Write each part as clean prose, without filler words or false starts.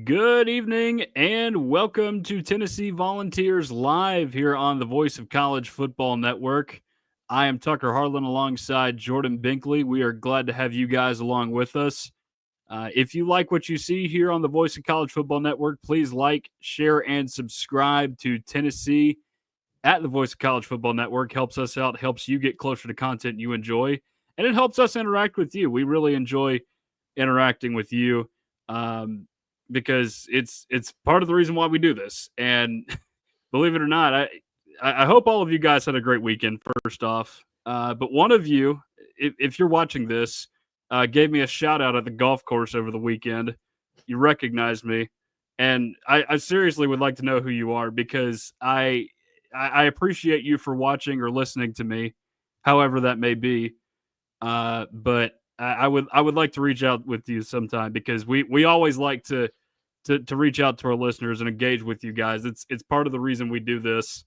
Good evening and welcome to Tennessee Volunteers Live here on the Voice of College Football Network. I am Tucker Harlan alongside Jordan Binkley. We are glad to have you guys along with us. If you like what you see here on the Voice of College Football Network, please like, share, and subscribe to Tennessee at the Voice of College Football Network. Helps us out, helps you get closer to content you enjoy, and it helps us interact with you. We really enjoy interacting with you. Because it's part of the reason why we do this. And believe it or not, I hope all of you guys had a great weekend. First off, but one of you, if you're watching this, gave me a shout out at the golf course over the weekend. You recognized me, and I seriously would like to know who you are because I appreciate you for watching or listening to me, however that may be. But I would like to reach out with you sometime because we always like to reach out to our listeners and engage with you guys. It's part of the reason we do this,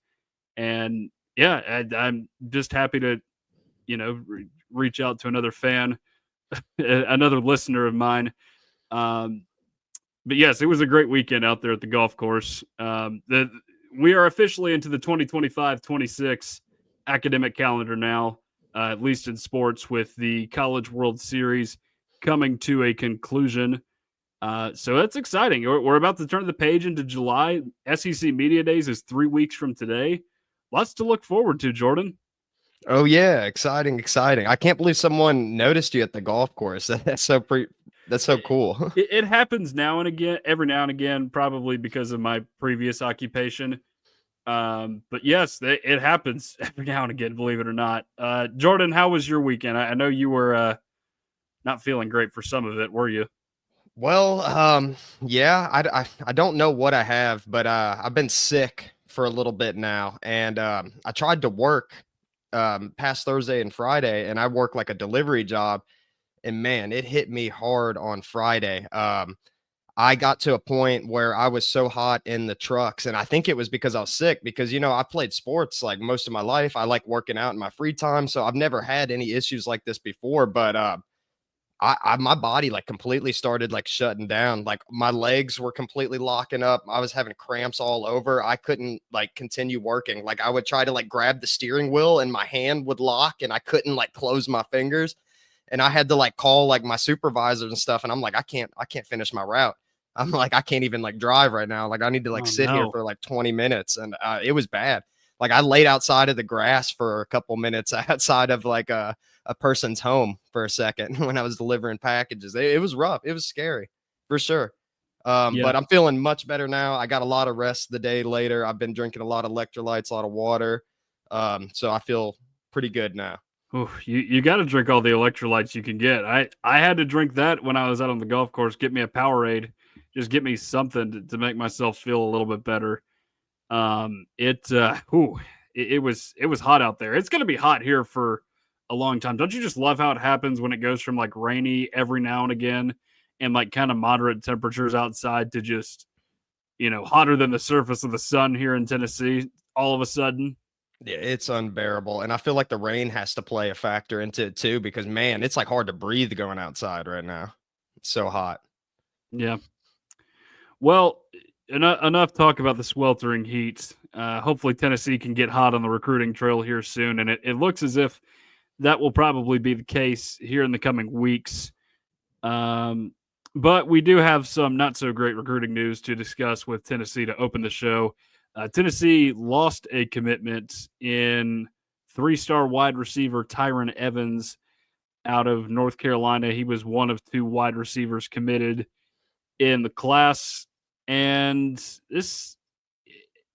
and yeah, I'm just happy to reach out to another fan, another listener of mine. But yes, it was a great weekend out there at the golf course. We are officially into the 2025-26 academic calendar now, at least in sports, with the College World Series coming to a conclusion. So that's exciting. We're about to turn the page into July. SEC Media Days is 3 weeks from today. Lots to look forward to, Jordan. Oh yeah, exciting. I can't believe someone noticed you at the golf course. That's so cool. It happens now and again, every now and again, probably because of my previous occupation. But yes, it happens every now and again, believe it or not. Jordan, how was your weekend? I know you were not feeling great for some of it, were you? Well, yeah, I don't know what I have, but I've been sick for a little bit now, and I tried to work past Thursday and Friday, and I work like a delivery job, and man, it hit me hard on Friday. I got to a point where I was so hot in the trucks, and I think it was because I was sick because, I played sports like most of my life. I like working out in my free time, so I've never had any issues like this before, but my body like completely started like shutting down. Like my legs were completely locking up. I was having cramps all over. I couldn't like continue working. Like I would try to like grab the steering wheel and my hand would lock and I couldn't like close my fingers. And I had to like call like my supervisors and stuff. And I'm like, I can't finish my route. I'm like, I can't even like drive right now. Like I need to like sit here for like 20 minutes. And it was bad. Like I laid outside of the grass for a couple minutes outside of like a person's home for a second when I was delivering packages. It was rough. It was scary for sure. But I'm feeling much better now. I got a lot of rest the day later. I've been drinking a lot of electrolytes, a lot of water. So I feel pretty good now. Oh, you got to drink all the electrolytes you can get. I had to drink that when I was out on the golf course. Get me a Powerade, just get me something to make myself feel a little bit better. It was hot out there. It's going to be hot here for a long time. Don't you just love how it happens when it goes from like rainy every now and again and like kind of moderate temperatures outside to just, hotter than the surface of the sun here in Tennessee all of a sudden? Yeah, it's unbearable. And I feel like the rain has to play a factor into it too, because man, it's like hard to breathe going outside right now. It's so hot. Yeah. Well, enough talk about the sweltering heat. Hopefully Tennessee can get hot on the recruiting trail here soon. And it looks as if that will probably be the case here in the coming weeks. But we do have some not so great recruiting news to discuss with Tennessee to open the show. Tennessee lost a commitment in 3-star wide receiver Tyron Evans out of North Carolina. He was one of 2 wide receivers committed in the class. And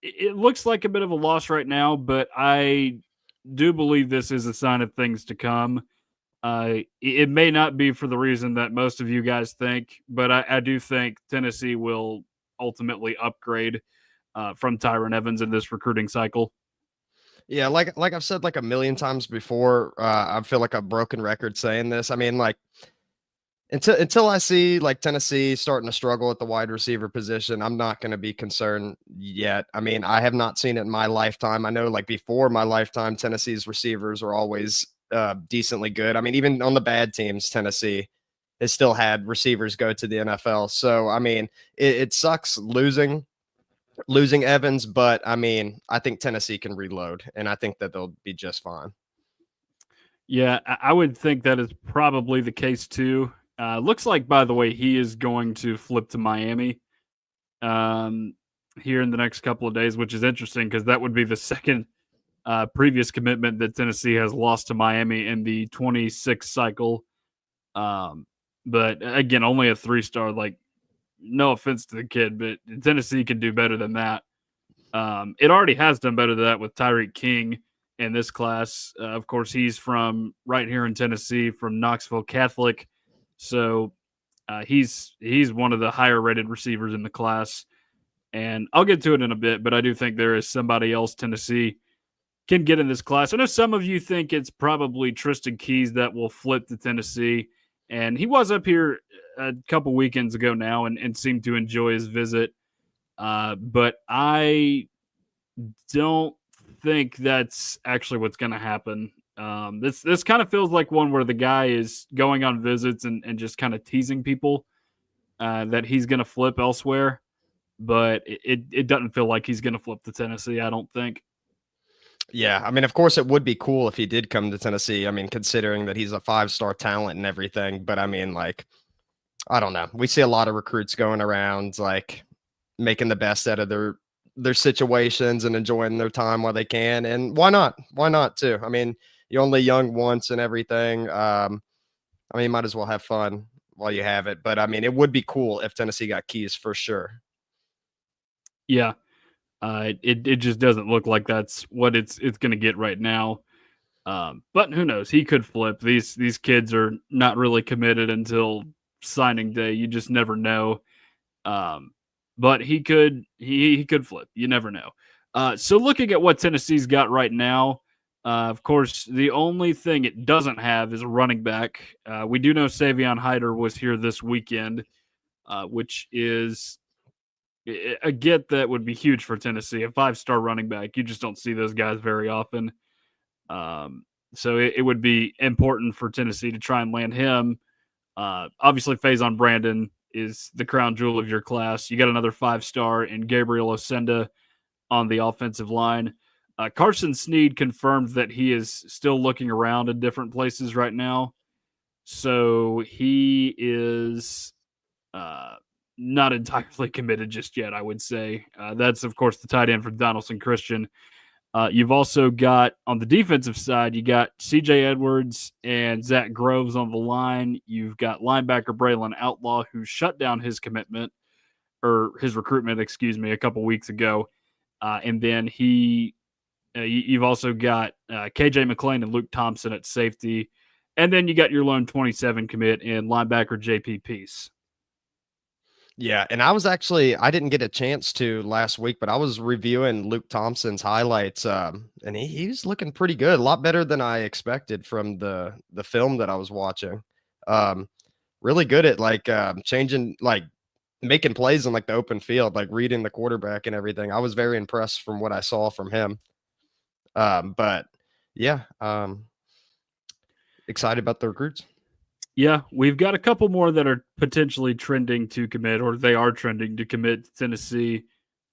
it looks like a bit of a loss right now, but I do believe this is a sign of things to come. It may not be for the reason that most of you guys think, but I do think Tennessee will ultimately upgrade from Tyron Evans in this recruiting cycle. Yeah, like I've said like a million times before, I feel like a broken record saying this. I mean, like until I see like Tennessee starting to struggle at the wide receiver position, I'm not going to be concerned yet. I mean, I have not seen it in my lifetime. I know like before my lifetime, Tennessee's receivers were always decently good. I mean, even on the bad teams, Tennessee has still had receivers go to the NFL. So I mean, it sucks losing Evans, but I mean, I think Tennessee can reload, and I think that they'll be just fine. Yeah, I would think that is probably the case too. Looks like, by the way, he is going to flip to Miami um, here in the next couple of days, which is interesting because that would be the second previous commitment that Tennessee has lost to Miami in the 26 cycle. Um, but again, only a 3-star. Like, no offense to the kid, but Tennessee can do better than that. It already has done better than that with Tyreek King in this class. Of course, he's from right here in Tennessee, from Knoxville Catholic, so he's one of the higher rated receivers in the class. And I'll get to it in a bit, but I do think there is somebody else Tennessee can get in this class. I know some of you think it's probably Tristan Keys that will flip to Tennessee, and he was up here a couple weekends ago now and seemed to enjoy his visit. But I don't think that's actually what's going to happen. This kind of feels like one where the guy is going on visits and just kind of teasing people that he's going to flip elsewhere, but it doesn't feel like he's going to flip to Tennessee. I don't think. Yeah, I mean, of course, it would be cool if he did come to Tennessee. I mean, considering that he's a 5-star talent and everything. But I mean, like, I don't know. We see a lot of recruits going around, like making the best out of their situations and enjoying their time while they can. And why not? Why not too? I mean, you're only young once and everything. I mean, might as well have fun while you have it. But I mean, it would be cool if Tennessee got Keys for sure. Yeah, it just doesn't look like that's what it's going to get right now. But who knows? He could flip. These kids are not really committed until signing day. You just never know. Um, but he could flip. You never know. So looking at what Tennessee's got right now, of course, the only thing it doesn't have is a running back. We do know Savion Hyder was here this weekend, which is a get that would be huge for Tennessee. A 5-star running back. You just don't see those guys very often. So it would be important for Tennessee to try and land him. Obviously, Faison Brandon is the crown jewel of your class. You got another 5-star in Gabriel Osenda on the offensive line. Carson Sneed confirmed that he is still looking around in different places right now. So he is not entirely committed just yet, I would say. That's, of course, the tight end from Donaldson Christian. You've also got, on the defensive side, you got C.J. Edwards and Zach Groves on the line. You've got linebacker Braylon Outlaw, who shut down his commitment, or his recruitment, excuse me, a couple weeks ago. And then you've also got K.J. McClain and Luke Thompson at safety. And then you got your lone 27 commit in linebacker J.P. Peace. Yeah, and I didn't get a chance to last week, but I was reviewing Luke Thompson's highlights, and he's looking pretty good, a lot better than I expected from the film that I was watching. Really good at like changing, like making plays in like the open field, like reading the quarterback and everything. I was very impressed from what I saw from him. But yeah, excited about the recruits. Yeah, we've got a couple more that are potentially trending to commit, or they are trending to commit to Tennessee.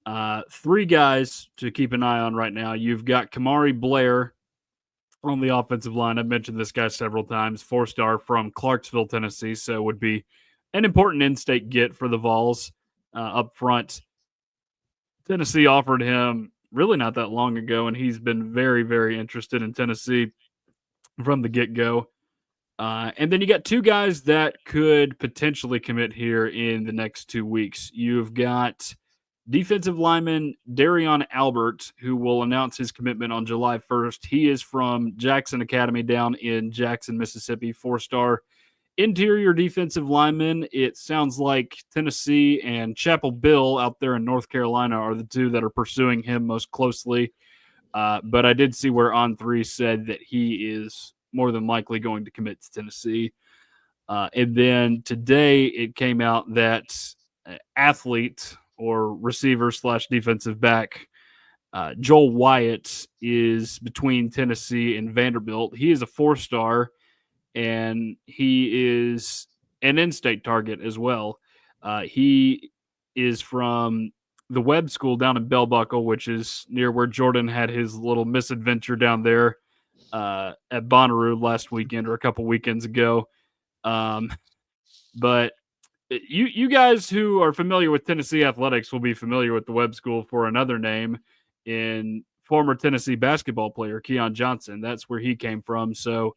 3 guys to keep an eye on right now. You've got Kamari Blair on the offensive line. I've mentioned this guy several times. 4-star from Clarksville, Tennessee, so would be an important in-state get for the Vols up front. Tennessee offered him really not that long ago, and he's been very, very interested in Tennessee from the get-go. And then you got 2 guys that could potentially commit here in the next 2 weeks. You've got defensive lineman Darion Albert, who will announce his commitment on July 1st. He is from Jackson Academy down in Jackson, Mississippi, 4-star interior defensive lineman. It sounds like Tennessee and Chapel Bill out there in North Carolina are the 2 that are pursuing him most closely. But I did see where On3 said that he is more than likely going to commit to Tennessee. And then today it came out that athlete or receiver / defensive back Joel Wyatt is between Tennessee and Vanderbilt. He is a 4-star, and he is an in-state target as well. He is from the Webb School down in Bell Buckle, which is near where Jordan had his little misadventure down there at Bonnaroo last weekend or a couple weekends ago. Um, but you guys who are familiar with Tennessee athletics will be familiar with the Webb School for another name in former Tennessee basketball player Keon Johnson. That's where he came from. So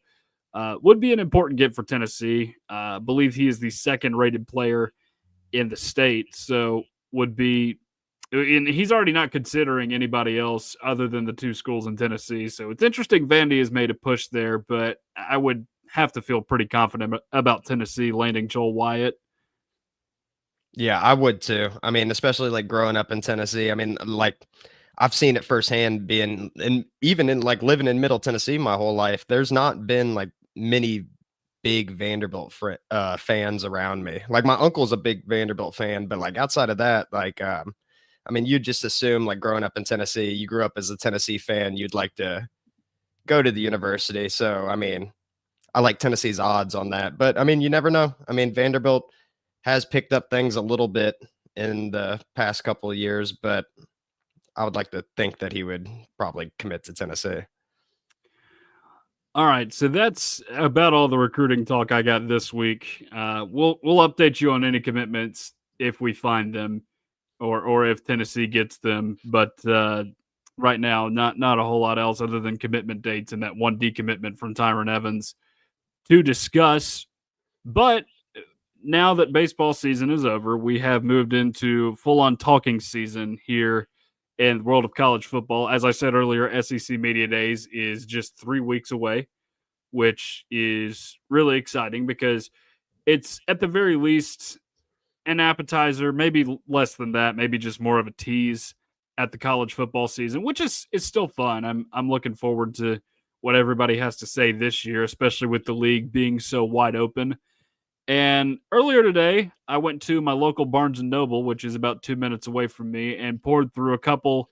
would be an important get for Tennessee. I believe he is the second rated player in the state. So would be, and he's already not considering anybody else other than the two schools in Tennessee. So it's interesting Vandy has made a push there, but I would have to feel pretty confident about Tennessee landing Joel Wyatt. Yeah, I would too. I mean, especially like growing up in Tennessee. I mean, like I've seen it firsthand being and even in like living in Middle Tennessee my whole life. There's not been like many big Vanderbilt fans around me. Like my uncle's a big Vanderbilt fan, but like outside of that, like I mean, you just assume like growing up in Tennessee, you grew up as a Tennessee fan, you'd like to go to the university. So I mean, I like Tennessee's odds on that. But I mean, you never know. I mean, Vanderbilt has picked up things a little bit in the past couple of years, but I would like to think that he would probably commit to Tennessee. All right, so that's about all the recruiting talk I got this week. We'll update you on any commitments if we find them, or if Tennessee gets them. But right now, not a whole lot else other than commitment dates and that one decommitment from Tyron Evans to discuss. But now that baseball season is over, we have moved into full on talking season here in the world of college football. As I said earlier, SEC Media Days is just 3 weeks away, which is really exciting because it's at the very least an appetizer, maybe less than that, maybe just more of a tease at the college football season, which is still fun. I'm looking forward to what everybody has to say this year, especially with the league being so wide open. And earlier today, I went to my local Barnes and Noble, which is about 2 minutes away from me, and poured through a couple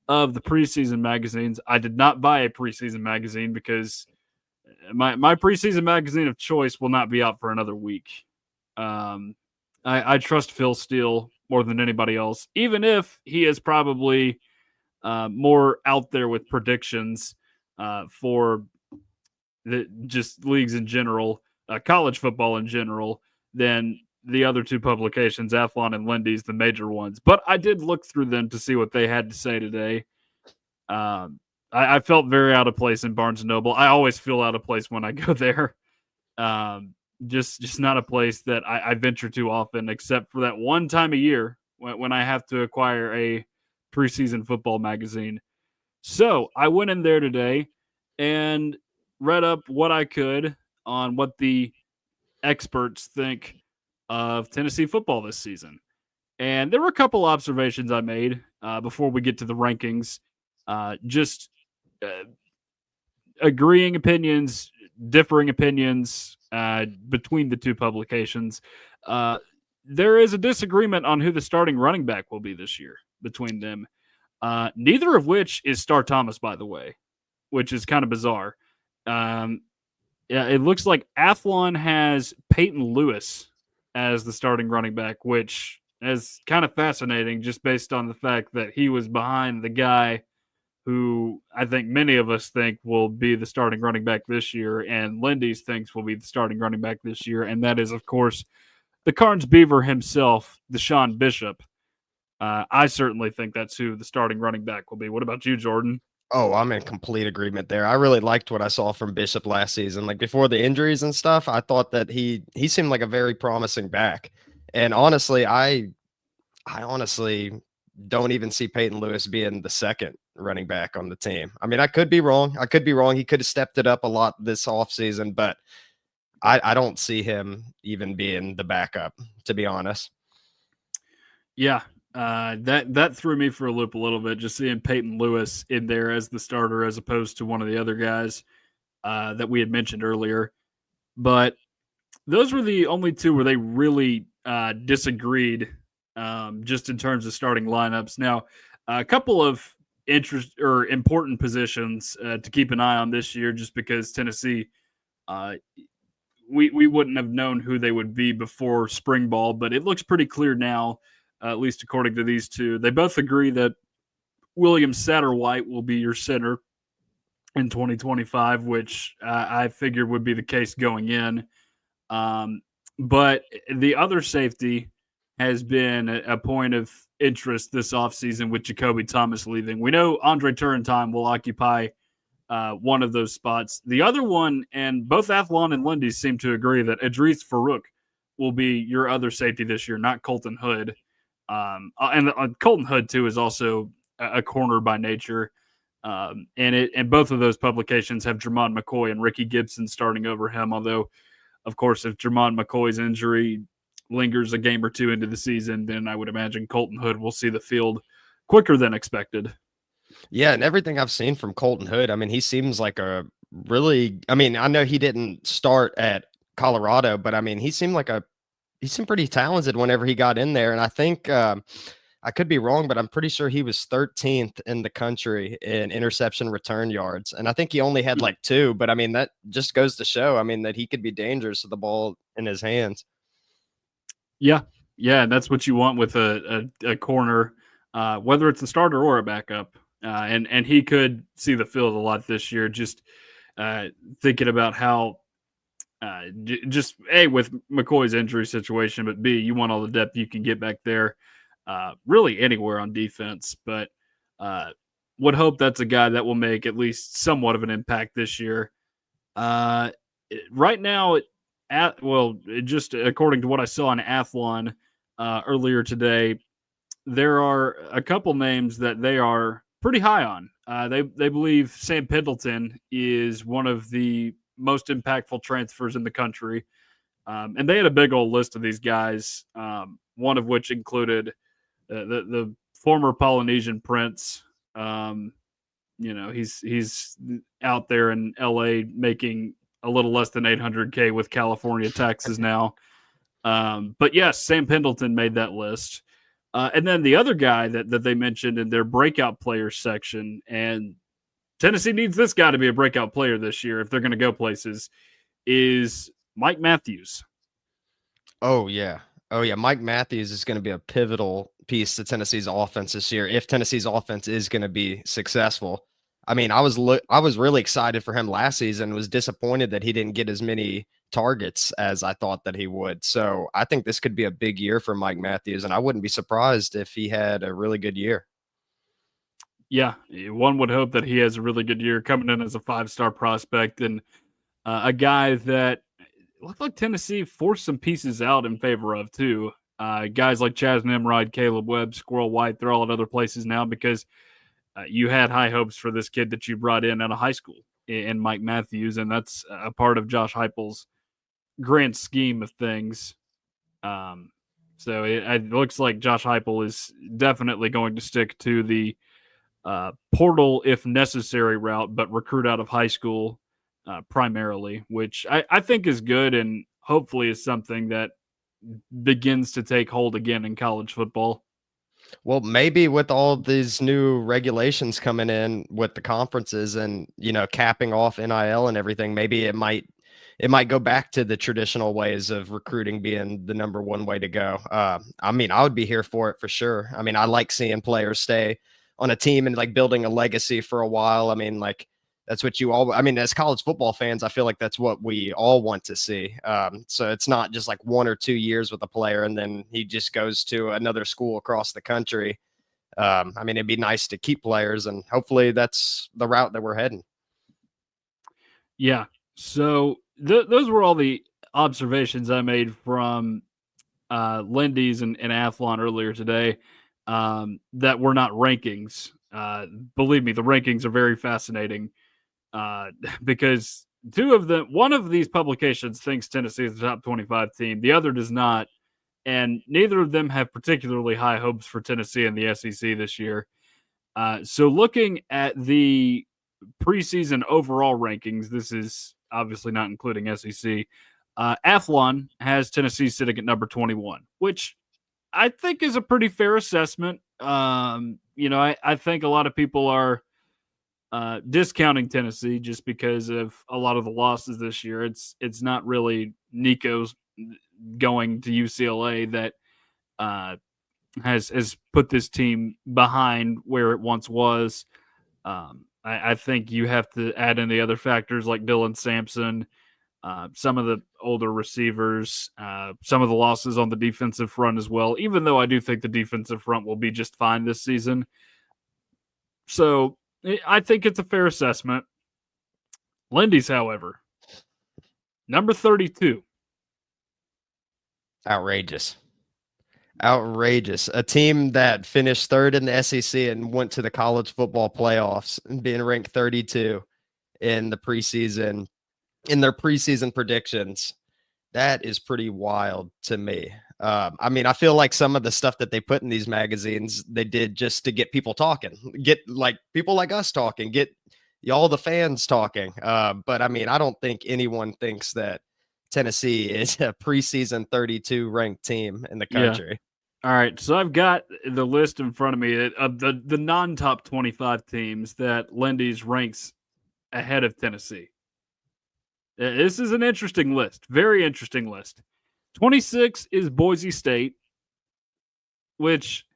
of the preseason magazines. I did not buy a preseason magazine because my preseason magazine of choice will not be out for another week. I trust Phil Steele more than anybody else, even if he is probably more out there with predictions for just leagues in general, college football in general, than the other two publications, Athlon and Lindy's, the major ones. But I did look through them to see what they had to say today. I felt very out of place in Barnes and Noble. I always feel out of place when I go there. Just not a place that I venture to often, except for that one time a year when I have to acquire a preseason football magazine. So I went in there today and read up what I could on what the experts think of Tennessee football this season. And there were a couple observations I made before we get to the rankings. Just agreeing opinions, differing opinions between the two publications. There is a disagreement on who the starting running back will be this year between them. Neither of which is Star Thomas, by the way, which is kind of bizarre. Yeah, it looks like Athlon has Peyton Lewis as the starting running back, which is kind of fascinating just based on the fact that he was behind the guy who I think many of us think will be the starting running back this year, and Lindy's thinks will be the starting running back this year, and that is, of course, the Carnes Beaver himself, Deshaun Bishop. I certainly think that's who the starting running back will be. What about you, Jordan? Oh, I'm in complete agreement there. I really liked what I saw from Bishop last season. Like before the injuries and stuff, I thought that he seemed like a very promising back. And honestly, I honestly don't even see Peyton Lewis being the second running back on the team. I mean, I could be wrong. I could be wrong. He could have stepped it up a lot this offseason, but I don't see him even being the backup, to be honest. Yeah, that threw me for a loop a little bit, just seeing Peyton Lewis in there as the starter as opposed to one of the other guys that we had mentioned earlier. But those were the only two where they really disagreed, just in terms of starting lineups. Now, a couple of interest or important positions to keep an eye on this year, just because Tennessee we wouldn't have known who they would be before spring ball, but it looks pretty clear now, at least according to these two. They both agree that William Satterwhite will be your center in 2025, which I figured would be the case going in. Um, but the other safety has been a point of interest this offseason with Jacoby Thomas leaving. We know Andre Turrentine will occupy one of those spots. The other one, and both Athlon and Lindy seem to agree that Idris Farouk will be your other safety this year, not Colton Hood. And Colton Hood, too, is also a corner by nature. And both of those publications have Jermon McCoy and Ricky Gibson starting over him, although of course, if Jermon McCoy's injury lingers a game or two into the season, then I would imagine Colton Hood will see the field quicker than expected. Yeah, and everything I've seen from Colton Hood, I mean, he seems like a really, I mean, I know he didn't start at Colorado, but I mean, he seemed pretty talented whenever he got in there. And I think I could be wrong, but I'm pretty sure he was 13th in the country in interception return yards. And I think he only had like 2, but I mean, that just goes to show, I mean, that he could be dangerous with the ball in his hands. Yeah. Yeah. And that's what you want with a corner, whether it's a starter or a backup. And he could see the field a lot this year, just thinking about how just A, with McCoy's injury situation, but B, you want all the depth you can get back there. Really anywhere on defense, but would hope that's a guy that will make at least somewhat of an impact this year. Right now, just according to what I saw on Athlon earlier today, there are a couple names that they are pretty high on. They believe Sam Pendleton is one of the most impactful transfers in the country, and they had a big old list of these guys. One of which included the former Polynesian prince. He's out there in LA making a little less than $800K with California taxes now. But yes, Sam Pendleton made that list. And then the other guy that they mentioned in their breakout players section, and Tennessee needs this guy to be a breakout player this year if they're going to go places, is Mike Matthews. Oh, yeah. Oh, yeah. Mike Matthews is going to be a pivotal piece to Tennessee's offense this year if Tennessee's offense is going to be successful. I mean, I was really excited for him last season, was disappointed that he didn't get as many targets as I thought that he would. So I think this could be a big year for Mike Matthews, and I wouldn't be surprised if he had a really good year. Yeah, one would hope that he has a really good year coming in as a 5-star prospect and a guy that looked like Tennessee forced some pieces out in favor of too. Guys like Chaz Nimrod, Caleb Webb, Squirrel White, they're all at other places now because you had high hopes for this kid that you brought in out of high school in Mike Matthews, and that's a part of Josh Heupel's grand scheme of things. So it looks like Josh Heupel is definitely going to stick to the portal if necessary route, but recruit out of high school primarily, which I think is good and hopefully is something that begins to take hold again in college football. Well, maybe with all these new regulations coming in with the conferences and, capping off NIL and everything, maybe it might go back to the traditional ways of recruiting being the number one way to go. I mean, I would be here for it for sure. I mean, I like seeing players stay on a team and like building a legacy for a while. I mean, like that's what as college football fans, I feel like that's what we all want to see. So it's not just like 1 or 2 years with a player and then he just goes to another school across the country. I mean, it'd be nice to keep players, and hopefully that's the route that we're heading. Yeah. So those were all the observations I made from Lindy's and Athlon earlier today that were not rankings. Believe me, the rankings are very fascinating because one of these publications thinks Tennessee is the top 25 team. The other does not. And neither of them have particularly high hopes for Tennessee in the SEC this year. So looking at the preseason overall rankings, this is obviously not including SEC. Athlon has Tennessee sitting at number 21, which I think is a pretty fair assessment. I think a lot of people are discounting Tennessee just because of a lot of the losses this year. It's not really Nico's going to UCLA that has put this team behind where it once was. I think you have to add in the other factors like Dylan Sampson, some of the older receivers, some of the losses on the defensive front as well, even though I do think the defensive front will be just fine this season. So I think it's a fair assessment. Lindy's, however, number 32. Outrageous. Outrageous. A team that finished third in the SEC and went to the college football playoffs and being ranked 32 in the preseason, in their preseason predictions. That is pretty wild to me. I mean, I feel like some of the stuff that they put in these magazines, they did just to get people talking, get like people like us talking, get y'all the fans talking. But I mean, I don't think anyone thinks that Tennessee is a preseason 32 ranked team in the country. All right, so I've got the list in front of me of the non-top 25 teams that Lindy's ranks ahead of Tennessee. This is an interesting list, very interesting list. 26 is Boise State, which,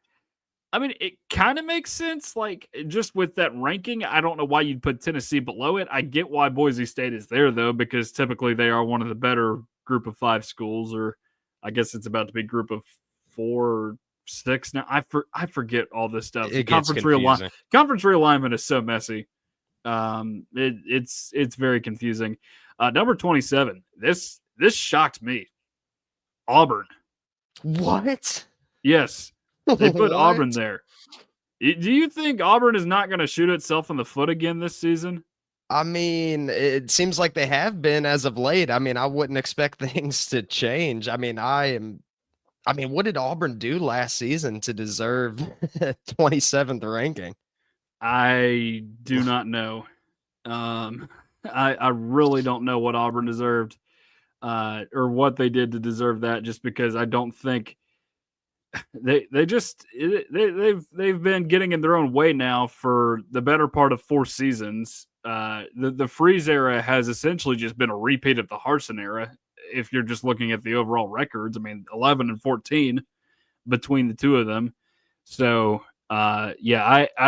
I mean, it kind of makes sense. Like, just with that ranking, I don't know why you'd put Tennessee below it. I get why Boise State is there, though, because typically they are one of the better group of 5 schools, or I guess it's about to be group of 4 or 6 now. I forget all this stuff. Conference realignment is so messy. It's very confusing. Number 27. This shocked me. Auburn. What? Yes, they put Auburn there. Do you think Auburn is not going to shoot itself in the foot again this season? I mean, it seems like they have been as of late. I mean, I wouldn't expect things to change. I mean, what did Auburn do last season to deserve 27th ranking? I do not know. I really don't know what Auburn deserved or what they did to deserve that, just because I don't think they've been getting in their own way now for the better part of 4 seasons. The Freeze era has essentially just been a repeat of the Harsin era. If you're just looking at the overall records, I mean, 11 and 14 between the two of them. So, I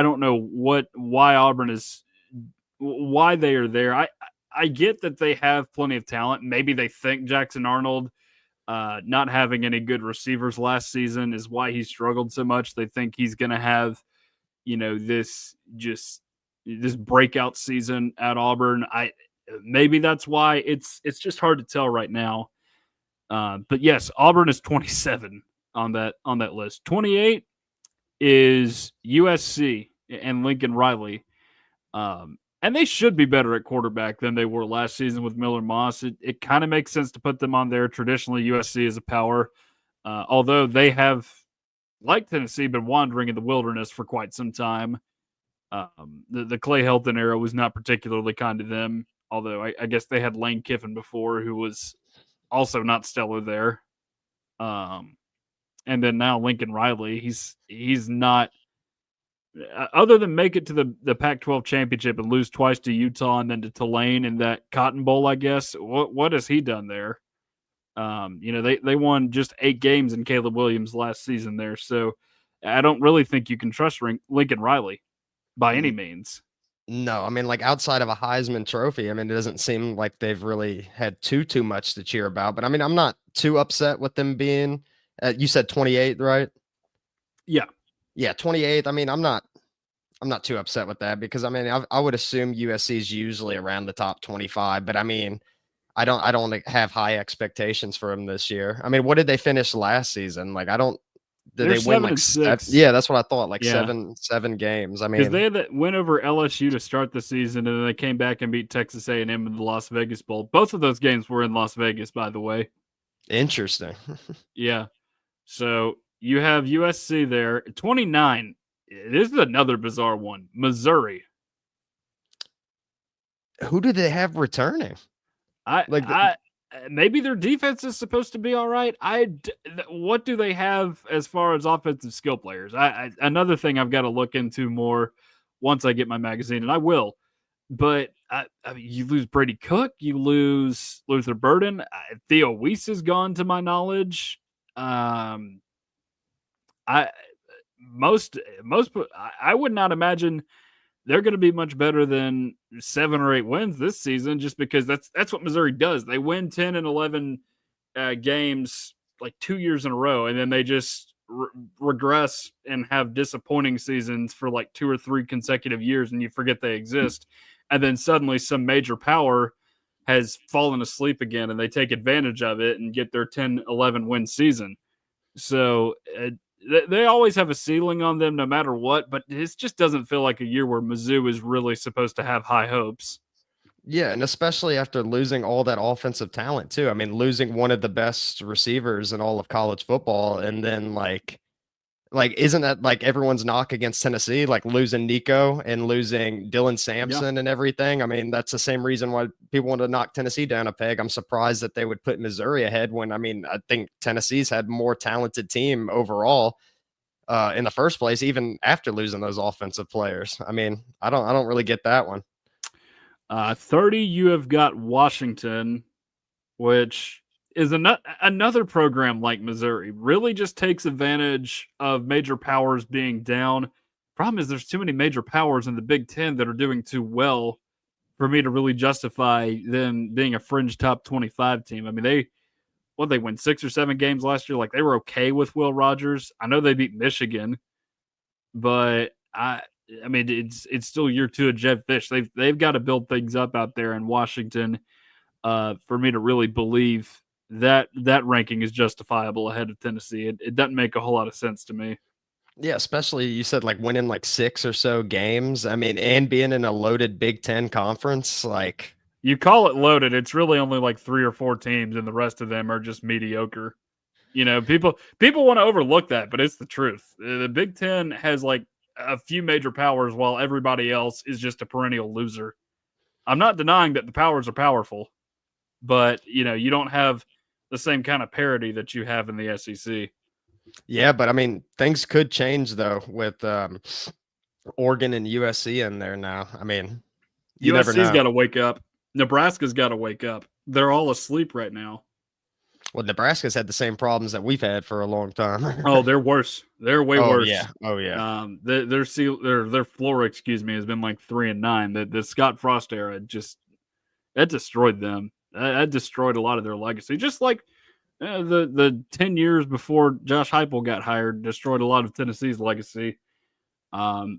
don't know why Auburn is, why they are there. I get that they have plenty of talent. Maybe they think Jackson Arnold not having any good receivers last season is why he struggled so much. They think he's going to have, this breakout season at Auburn. Maybe that's why. It's just hard to tell right now. But yes, Auburn is 27 on that list. 28 is USC and Lincoln Riley. And they should be better at quarterback than they were last season with Miller Moss. It kind of makes sense to put them on there. Traditionally, USC is a power, although they have, like Tennessee, been wandering in the wilderness for quite some time. The Clay Helton era was not particularly kind to them, although I guess they had Lane Kiffin before, who was also not stellar there. And then now Lincoln Riley, he's not, other than make it to the Pac-12 championship and lose twice to Utah and then to Tulane in that Cotton Bowl, I guess. What has he done there? They won just 8 games in Caleb Williams last season there. So I don't really think you can trust Lincoln Riley by any means. No, I mean, like, outside of a Heisman Trophy, I mean, it doesn't seem like they've really had too much to cheer about. But I mean, I'm not too upset with them being. You said 28, right? Yeah. Yeah, 28th. I mean, I'm not too upset with that, because I mean, I would assume USC is usually around the top 25, but I mean, I don't have high expectations for them this year. I mean, what did they finish last season? Like, did they win like 7-6? Yeah, that's what I thought. Like 7 games. I mean, because they had that win over LSU to start the season, and then they came back and beat Texas A&M in the Las Vegas Bowl. Both of those games were in Las Vegas, by the way. Interesting. Yeah. So you have USC there. 29. This is another bizarre one. Missouri. Who do they have returning? Maybe their defense is supposed to be all right. What do they have as far as offensive skill players? Another thing I've got to look into more once I get my magazine, and I will. But mean, you lose Brady Cook, you lose Luther Burden. Theo Weiss is gone, to my knowledge. Um, I most I would not imagine they're going to be much better than 7 or 8 wins this season, just because that's what Missouri does. They win 10 and 11 games like 2 years in a row, and then they just regress and have disappointing seasons for like 2 or 3 consecutive years, and you forget they exist. And then suddenly some major power has fallen asleep again, and they take advantage of it and get their 10-11 win season. So they always have a ceiling on them no matter what, but this just doesn't feel like a year where Mizzou is really supposed to have high hopes. Yeah, and especially after losing all that offensive talent too. I mean, losing one of the best receivers in all of college football, and then isn't that like everyone's knock against Tennessee, like losing Nico and losing Dylan Yeah. Sampson and everything? I mean, that's the same reason why people want to knock Tennessee down a peg. I'm surprised that they would put Missouri ahead when, I mean, I think Tennessee's had more talented team overall in the first place, even after losing those offensive players. I mean, I don't really get that one. 30, you have got Washington, which is another program like Missouri. Really just takes advantage of major powers being down. Problem is, there's too many major powers in the Big Ten that are doing too well for me to really justify them being a fringe top 25 team. I mean, they win 6 or 7 games last year. Like, they were okay with Will Rogers. I know they beat Michigan, but I mean, it's still year 2 of Jedd Fisch. They've got to build things up out there in Washington for me to really believe that ranking is justifiable ahead of Tennessee. It doesn't make a whole lot of sense to me. Yeah, especially you said like winning like 6 or so games. I mean, and being in a loaded Big Ten conference, like You call it loaded, it's really only like 3 or 4 teams, and the rest of them are just mediocre. You know, people want to overlook that, but it's the truth. The Big Ten has like a few major powers, while everybody else is just a perennial loser. I'm not denying that the powers are powerful, but you don't have the same kind of parity that you have in the SEC. yeah, but I mean, things could change though with Oregon and USC in there now. I mean, you never USC's know. got to wake up. Nebraska's got to wake up. They're all asleep right now. Well, Nebraska's had the same problems that we've had for a long time. Oh, they're worse. They're way Oh worse. yeah. Oh yeah. Their floor, excuse me, has been like 3-9. The Scott Frost era just that destroyed them. That destroyed a lot of their legacy. Just like the 10 years before Josh Heupel got hired, destroyed a lot of Tennessee's legacy.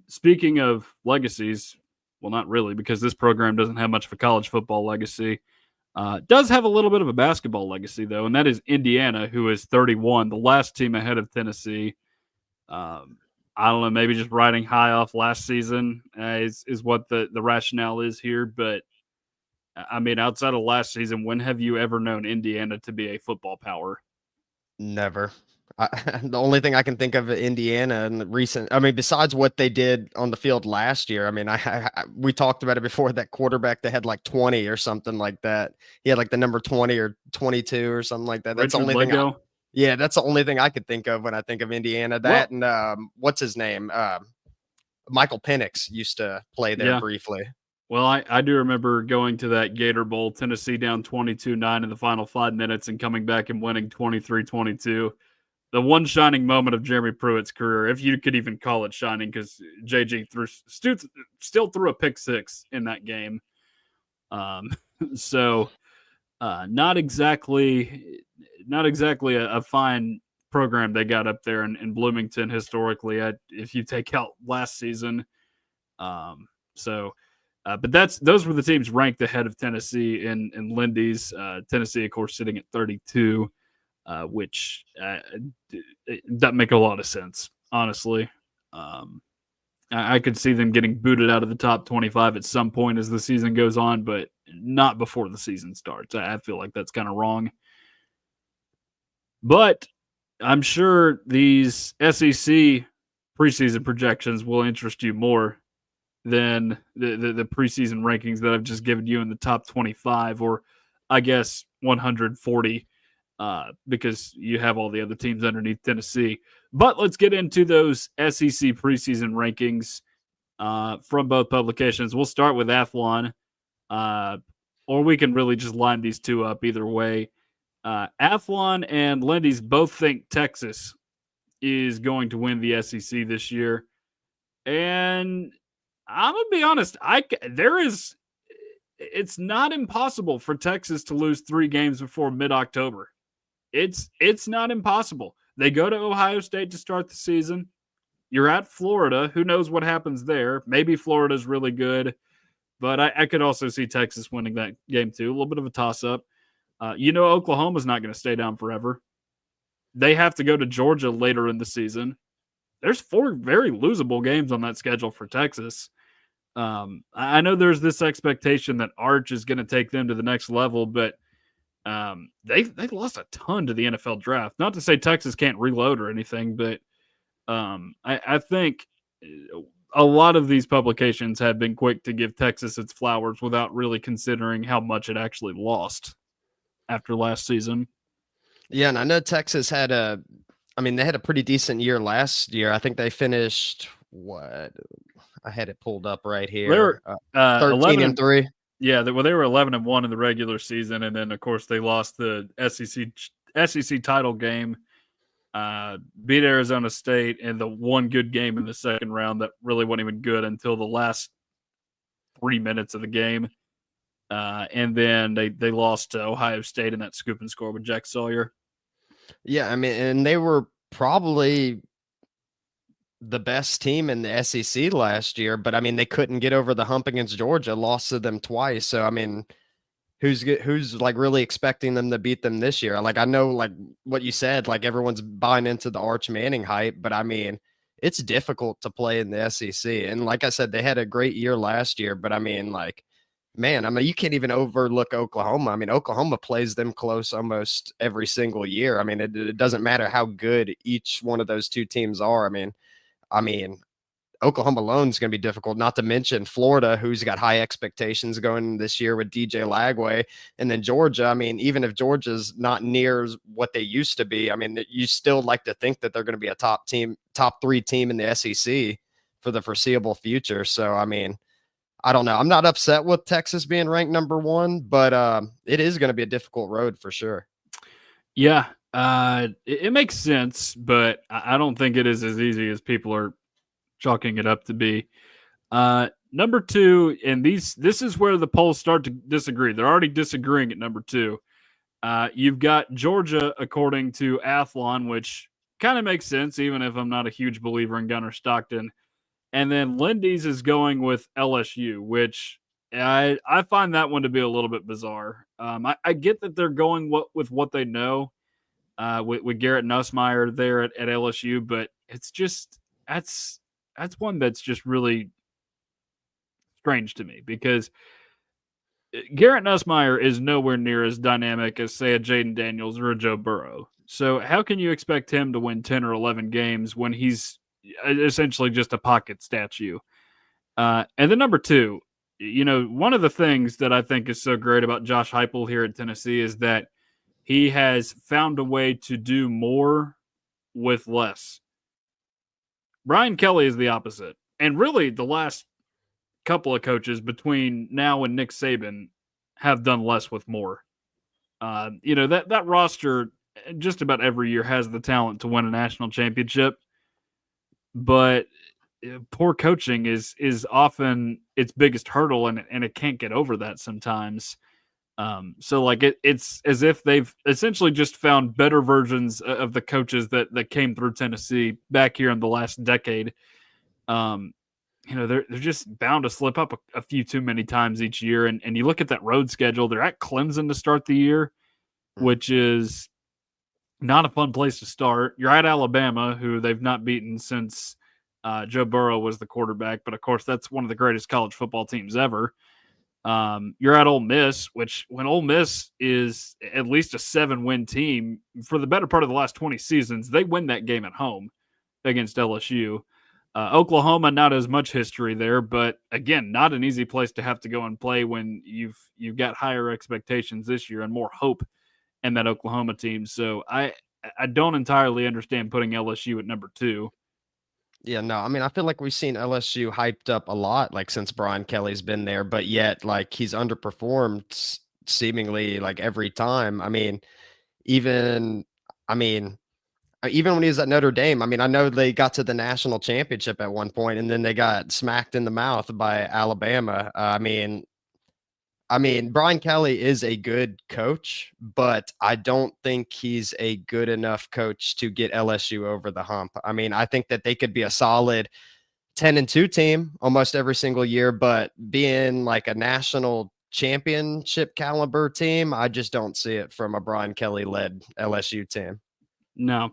Speaking of legacies, well, not really, because this program doesn't have much of a college football legacy. Does have a little bit of a basketball legacy, though, and that is Indiana, who is 31, the last team ahead of Tennessee. I don't know, maybe just riding high off last season is what the rationale is here. But, I mean, outside of last season, when have you ever known Indiana to be a football power? Never. The only thing I can think of Indiana in the recent, I mean, besides what they did on the field last year, I mean, we talked about it before, that quarterback that had like 20 or something like that. He had like the number 20 or 22 or something like that. That's the Richard only thing. Lego? Yeah, that's the only thing I could think of when I think of Indiana. Well, That and what's his name? Michael Penix used to play there yeah. briefly. Well, I do remember going to that Gator Bowl, Tennessee down 22-9 in the final 5 minutes and coming back and winning 23-22. The one shining moment of Jeremy Pruitt's career, if you could even call it shining, because JG still threw a pick 6 in that game. So not exactly a fine program they got up there in Bloomington historically, if you take out last season. But those were the teams ranked ahead of Tennessee in Lindy's. Tennessee, of course, sitting at 32. Which it doesn't make a lot of sense, honestly. I could see them getting booted out of the top 25 at some point as the season goes on, but not before the season starts. I feel like that's kind of wrong. But I'm sure these SEC preseason projections will interest you more than the preseason rankings that I've just given you in the top 25, or I guess 140. Because you have all the other teams underneath Tennessee. But let's get into those SEC preseason rankings from both publications. We'll start with Athlon. or we can really just line these two up either way. Athlon and Lindy's both think Texas is going to win the SEC this year, and I'm gonna be honest. It's not impossible for Texas to lose 3 games before mid-October. It's not impossible. They go to Ohio State to start the season. You're at Florida. Who knows what happens there? Maybe Florida's really good, but I could also see Texas winning that game too. A little bit of a toss-up. Oklahoma's not going to stay down forever. They have to go to Georgia later in the season. There's 4 very losable games on that schedule for Texas. I know there's this expectation that Arch is going to take them to the next level, but they lost a ton to the NFL draft. Not to say Texas can't reload or anything, but I think a lot of these publications have been quick to give Texas its flowers without really considering how much it actually lost after last season. Yeah, and I know Texas had they had a pretty decent year last year. I think they finished what? I had it pulled up right here. They were 13-3. Yeah, they were 11-1 in the regular season, and then of course they lost the SEC title game, beat Arizona State in the one good game in the second round that really wasn't even good until the last 3 minutes of the game, and then they lost to Ohio State in that scoop and score with Jack Sawyer. Yeah, and they were probably the best team in the SEC last year, but they couldn't get over the hump against Georgia, lost to them twice. So who's like really expecting them to beat them this year? Like, I know, like what you said, like everyone's buying into the Arch Manning hype, but it's difficult to play in the SEC. And like I said, they had a great year last year, but you can't even overlook Oklahoma. Oklahoma plays them close almost every single year. It doesn't matter how good each one of those two teams are. Oklahoma alone is going to be difficult, not to mention Florida, who's got high expectations going this year with DJ Lagway. And then Georgia, even if Georgia's not near what they used to be, you still like to think that they're going to be a top 3 team in the SEC for the foreseeable future. So, I don't know. I'm not upset with Texas being ranked number 1, but it is going to be a difficult road for sure. Yeah, it makes sense, but I don't think it is as easy as people are chalking it up to be. Number 2, and this is where the polls start to disagree. They're already disagreeing at number 2. You've got Georgia, according to Athlon, which kind of makes sense, even if I'm not a huge believer in Gunnar Stockton. And then Lindy's is going with LSU, which I find that one to be a little bit bizarre. I get that they're going with what they know with Garrett Nussmeier there at LSU, but it's just that's one that's just really strange to me because Garrett Nussmeier is nowhere near as dynamic as, say, a Jaden Daniels or a Joe Burrow. So how can you expect him to win 10 or 11 games when he's essentially just a pocket statue? And then number 2, one of the things that I think is so great about Josh Heupel here at Tennessee is that he has found a way to do more with less. Brian Kelly is the opposite. And really the last couple of coaches between now and Nick Saban have done less with more. That roster just about every year has the talent to win a national championship, but poor coaching is often its biggest hurdle, and it can't get over that sometimes. So like it's as if they've essentially just found better versions of the coaches that came through Tennessee back here in the last decade. They're just bound to slip up a few too many times each year. And you look at that road schedule, they're at Clemson to start the year, which is not a fun place to start. You're at Alabama, who they've not beaten since Joe Burrow was the quarterback. But of course, that's one of the greatest college football teams ever. You're at Ole Miss, which when Ole Miss is at least a 7-win team for the better part of the last 20 seasons, they win that game at home against LSU. Oklahoma, not as much history there, but again, not an easy place to have to go and play when you've got higher expectations this year and more hope in that Oklahoma team. So I don't entirely understand putting LSU at number 2. Yeah, no, I mean, I feel like we've seen LSU hyped up a lot, like since Brian Kelly's been there, but yet, like, he's underperformed seemingly like every time. Even, I mean, even when he was at Notre Dame, I mean, I know they got to the national championship at one point, and then they got smacked in the mouth by Alabama. Brian Kelly is a good coach, but I don't think he's a good enough coach to get LSU over the hump. I mean, I think that they could be a solid 10-2 team almost every single year, but being like a national championship caliber team, I just don't see it from a Brian Kelly led LSU team. No,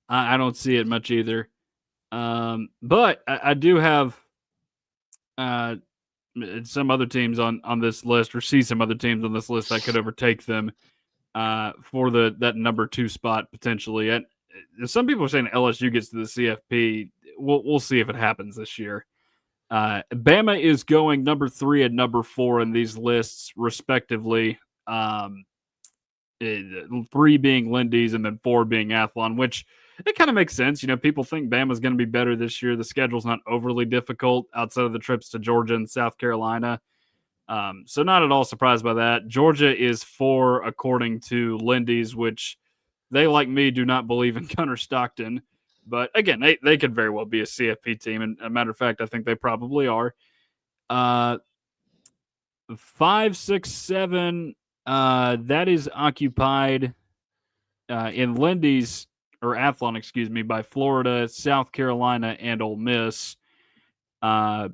I don't see it much either. But I do have uh, some other teams on this list, or see some other teams on this list that could overtake them for that number 2 spot potentially. And some people are saying LSU gets to the CFP. We'll see if it happens this year. Bama is going number 3 and number 4 in these lists, respectively. 3 being Lindy's and then 4 being Athlon, which it kind of makes sense. You know, people think Bama's going to be better this year. The schedule's not overly difficult outside of the trips to Georgia and South Carolina. So not at all surprised by that. Georgia is 4 according to Lindy's, which they, like me, do not believe in Gunnar Stockton. But again, they could very well be a CFP team. And a matter of fact, I think they probably are. 5, 6, 7, that is occupied in Lindy's, or Athlon, excuse me, by Florida, South Carolina, and Ole Miss. 5,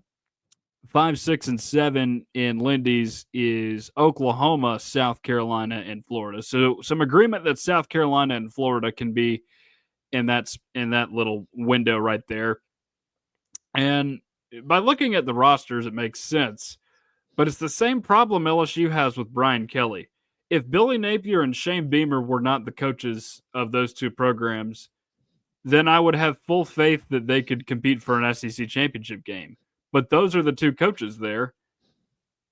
6, and 7 in Lindy's is Oklahoma, South Carolina, and Florida. So some agreement that South Carolina and Florida can be in that little window right there. And by looking at the rosters, it makes sense. But it's the same problem LSU has with Brian Kelly. If Billy Napier and Shane Beamer were not the coaches of those two programs, then I would have full faith that they could compete for an SEC championship game. But those are the two coaches there,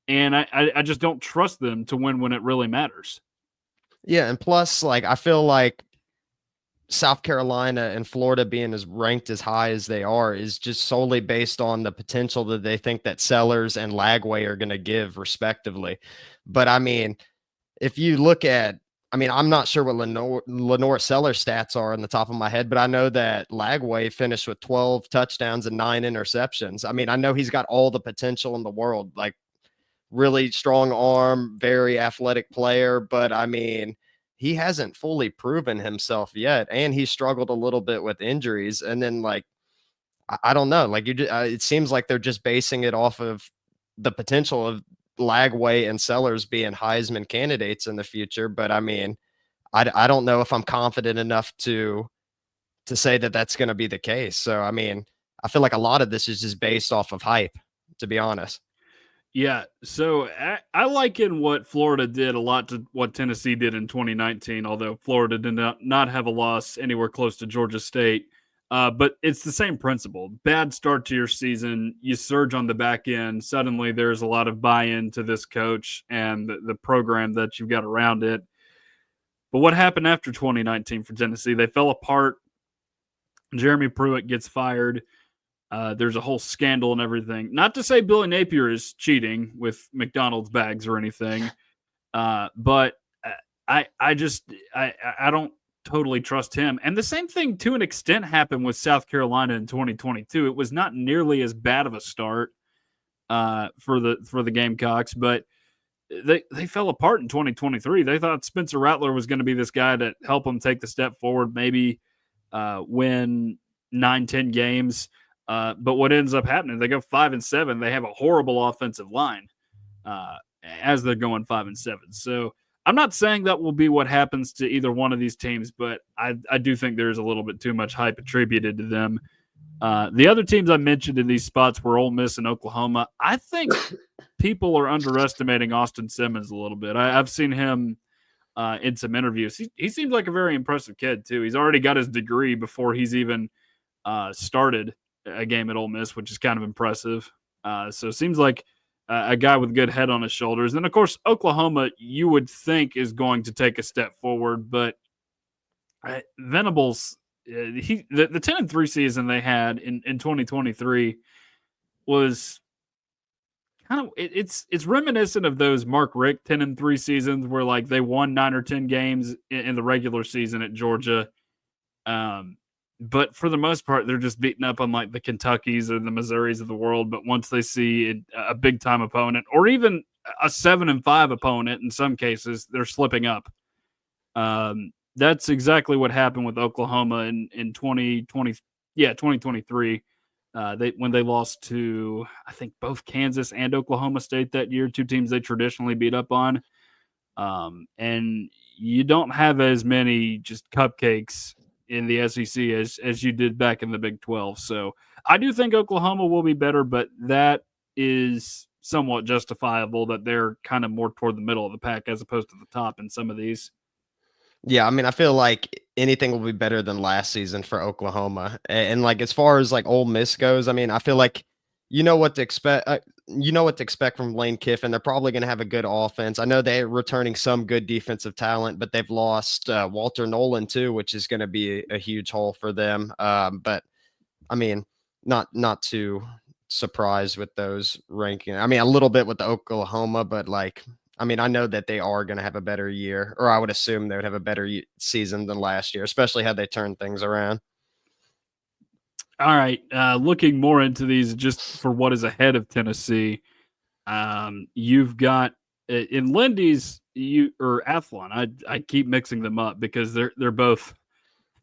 and I just don't trust them to win when it really matters. Yeah, and plus, like, I feel like South Carolina and Florida being as ranked as high as they are is just solely based on the potential that they think that Sellers and Lagway are going to give respectively. But I mean, if you look at, I'm not sure what Lenore Sellers stats are on the top of my head, but I know that Lagway finished with 12 touchdowns and 9 interceptions. I mean, I know he's got all the potential in the world, like really strong arm, very athletic player, but I mean, he hasn't fully proven himself yet, and he struggled a little bit with injuries. And then, like, I don't know, like it seems like they're just basing it off of the potential of Lagway and Sellers being Heisman candidates in the future. But I mean, I don't know if I'm confident enough to say that that's going to be the case. So I mean, I feel like a lot of this is just based off of hype, to be honest. Yeah, so I liken what Florida did a lot to what Tennessee did in 2019, although Florida did not have a loss anywhere close to Georgia State. But it's the same principle. Bad start to your season, you surge on the back end. Suddenly there's a lot of buy-in to this coach and the program that you've got around it. But what happened after 2019 for Tennessee? They fell apart. Jeremy Pruitt gets fired. There's a whole scandal and everything. Not to say Billy Napier is cheating with McDonald's bags or anything, but I don't totally trust him. And the same thing to an extent happened with South Carolina in 2022. It was not nearly as bad of a start for the Gamecocks, but they fell apart in 2023. They thought Spencer Rattler was going to be this guy to help them take the step forward, maybe win 9-10 games. But what ends up happening, they go 5-7. They have a horrible offensive line as they're going 5-7. So I'm not saying that will be what happens to either one of these teams, but I do think there's a little bit too much hype attributed to them. The other teams I mentioned in these spots were Ole Miss and Oklahoma. I think people are underestimating Austin Simmons a little bit. I've seen him in some interviews. He seems like a very impressive kid, too. He's already got his degree before he's even started a game at Ole Miss, which is kind of impressive. So it seems like a guy with a good head on his shoulders. And, of course, Oklahoma, you would think, is going to take a step forward. But Venables, the 10-3 season they had in 2023 was kind of it's reminiscent of those Mark Richt 10-3 seasons where like they won 9 or 10 games in the regular season at Georgia. Um, but for the most part, they're just beating up on like the Kentuckys or the Missouris of the world. But once they see a big time opponent or even a 7-5 opponent, in some cases, they're slipping up. That's exactly what happened with Oklahoma in 2020. Yeah, 2023. When they lost to I think both Kansas and Oklahoma State that year, two teams they traditionally beat up on. And you don't have as many just cupcakes in the SEC as you did back in the Big 12. So I do think Oklahoma will be better, but that is somewhat justifiable that they're kind of more toward the middle of the pack as opposed to the top in some of these. Yeah, I mean, I feel like anything will be better than last season for Oklahoma. And like as far as like Ole Miss goes, I mean, I feel like you know what to expect. You know what to expect from Lane Kiffin. They're probably going to have a good offense. I know they're returning some good defensive talent, but they've lost Walter Nolan too, which is going to be a huge hole for them. But I mean, not too surprised with those rankings. I mean, a little bit with the Oklahoma, but like, I mean, I know that they are going to have a better year, or I would assume they would have a better season than last year, especially how they turned things around. All right, looking more into these just for what is ahead of Tennessee. You've got in Lindy's you or Athlon. I keep mixing them up because they're both